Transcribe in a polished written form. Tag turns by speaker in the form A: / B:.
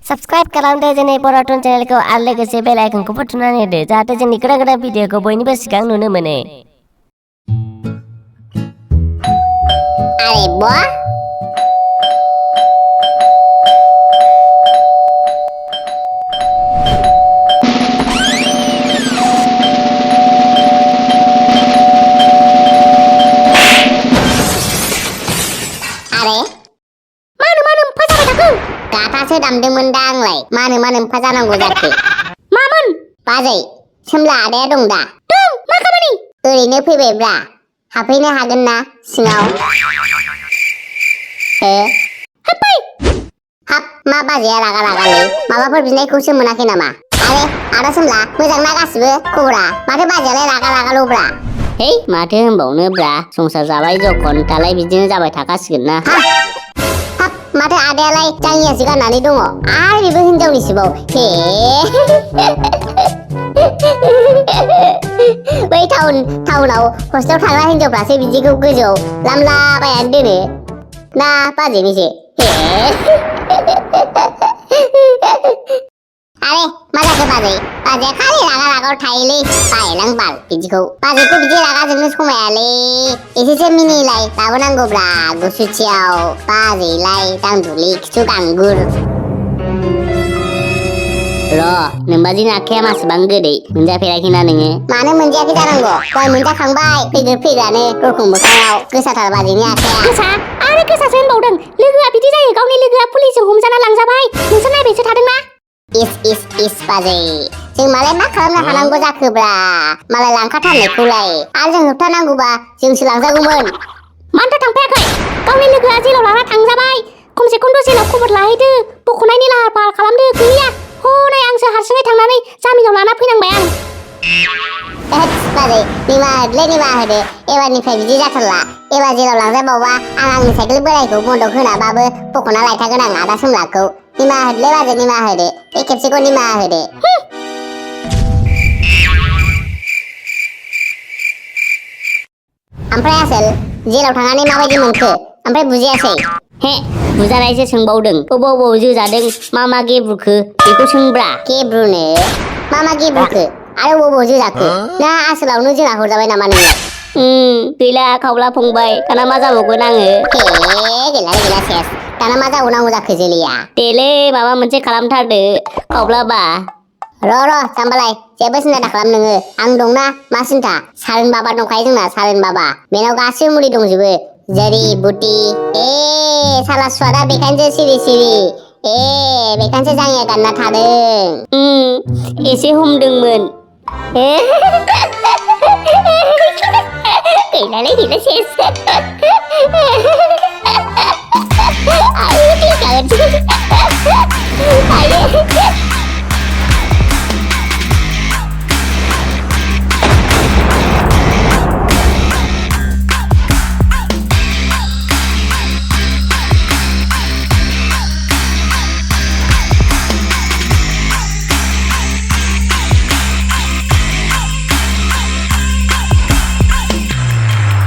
A: Subscribe खालामदो जोंनि बर'टुन चेनेलखौ आरो लोगोसे बेल आइकनखौबो थुनानै होदो जाहाथे जोंनि गोदान गोदान भिडिअखौ बयनिबो सिगां नुनो मोनो।
B: अरे वाह मानो फाजाबाय थाखो गाथासो दामदोंमोन दा आंलाय मानो फा जानांगौ जाखो मामोन बाजै सोमला आदाया दं दा दं मा खामानि ओरैनो फैबायब्रा हाबफैनो हागोन ना सिङाव हो हाबफै हाब मा बाजैया रागा रागालै माबाफोर बिनायखौसो मोनाखै नामा आरे आदा सोमला मोजां ना गासिबो खबरा माथो बाजैयालाय रागा रागाल'ब्रा है माथो होनबावनोब्रा संसार जाबाय जखन दालाय बिदिनो जाबाय थाखासिगोन ना हाब माथो आदायालाय जाङियासो गाननानै दङ आरो बेबो हिनजावनिसिबाव हे बै टाउनाव हस्टेलाव थाग्रा हिनजावफ्रासो बिदिखौ गोजौआव लामलाबायनानै दोनो ना बाजैनिसो आरे मा जाखो बाजैया खालि रागा रागायाव थायोलै बायलां बाल बिदिखौ बाजैखौ बिदि रागा जोंनो समायालै एसेसो मिनिलाय लाबोनांगौब्रा गुसुथियाव बाजैलाय दांदुलि खिथु गांगुर नोंबाजैनि आखाया मासेबां गोदै मोनजाफेराखैना नोङो मानो मोनजायाखै जानांगौ दहाय मोनजाखांबाय फैग्रानो दरखं मोखाङाव गोसाथार बाजैनि आखाया गोसासो होनबावदों लोगोआ बिदि जायो गावनि लोगोआ पुलिसजों हमजाना लांजाबाय नोंसोर नायबायसो थादोंना इस बाजै जों मालाय मा खालामनो हानांगौ जाखोब्रा मालाय लांखाथारनायखौलाय आरो जों होबथानांगौबा जोंसो लांजागौमोन मानोथो थांफायाखै गावनि लोगोआ जेलाव लाना थांजाबाय खमसे खम जेलाव खबर लाहैदो बख'नायनि लाहार फाहार खालामदो गैया हनै आंसो हारसिङै थांनानै जामिनाव लाना फैनांबाय आं बाजै निमाहा होदो एबारनिफ्राय बिदि जाथारला एबार जेलाव लांजाबावबा आंनि साइकेल बोरायखौ बन्दक होनाबाबो बख'ना लायथारगोन आं आदा सोमलाखौ निमाहा होदोलै बाजै निमाहा होदो बे खेबसेखौ निमाहा होदो ओमफ्राय आसोल जेलाव थांनानै माबायदि मोनखो ओमफ्राय बुजियासै बुजानायसो सोंबावदों बबाव जोजादों मा गेब्रुखो बेखौ सोंब्रा गेब्रुनो मा गेब्रुखो आरो बबाव जोजाखो ना आसोलावनो जोना हरजाबाय नामा नोंलाय गैला खावला फंबाय दाना मा जाबावगोन आङो गैला सेस दाना मा जाबावनांगौ जाखो जोलैया देलै माबा मोनसे खालामथारदो खावब्लाबा र' जाम्बालाय जेबो सिन्था खालाम नोङो आं दंना मा सिन्था सारोन बाबा दंखायो जोंना सारोन बाबा बेनाव गासिबो मुलि दंजोबो जरि बुटि साला सुवादा बेखायनोसो सिरि बेखायनोसो जाङिया गानना थादों एसे हमदोंमोन गैला सेस आयो